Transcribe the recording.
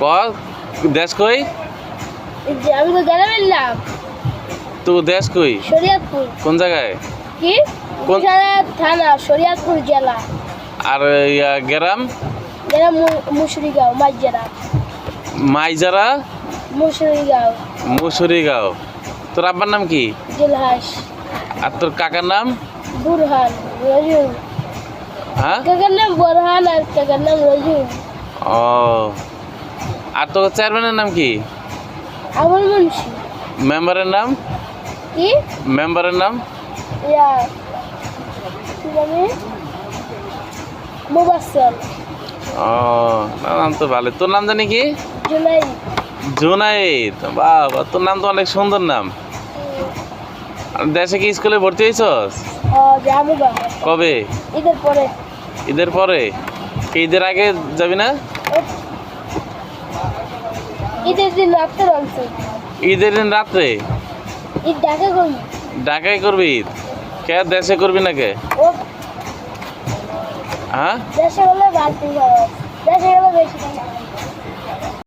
ক দেশ কই? আমি তো গ্রামের নাম। তো দেশ কই? শরীয়তপুর। কোন জায়গায়? কি? কোন থানা শরীয়তপুর জেলা। আর গ্রাম? গ্রাম মুসুরিগাঁও মাইজরা। মাইজারা মুসুরিগাঁও। মুসুরিগাঁও। তোর আব্বার নাম কি? জুলহাস। আর তোর কাকার নাম? বুরহান রজু। হ্যাঁ, কাকার নাম বুরহান আর কাকার নাম রজু। ও, আর তোর চেয়ারম্যানের নাম কি? আমল মুন্সি। মেম্বারের নাম? কি? মেম্বারের নাম? ইয়া কি জানি মুবাসসল। ও, নাম তো ভালো। তোর নাম জানি কি? জুলাই। জুনাইদ। বাবা, তোর নাম তো অনেক সুন্দর নাম। আর দেশে কি স্কুলে ভর্তি হয়েছস? জামুগা। কবে? ঈদের পরে। ঈদের পরে? কি ঈদের আগে যাবি না? ঈদের দিন রাত্রে আনছে। ঈদের দিন রাত্রে? ঈদ ঢাকা করবি। ঢাকায় করবি ঈদ? কে দেশে করবি না কে? ও হ্যাঁ, দেশে গেলে বাড়তি খরচ, দেশে গেলে বেশি টাকা।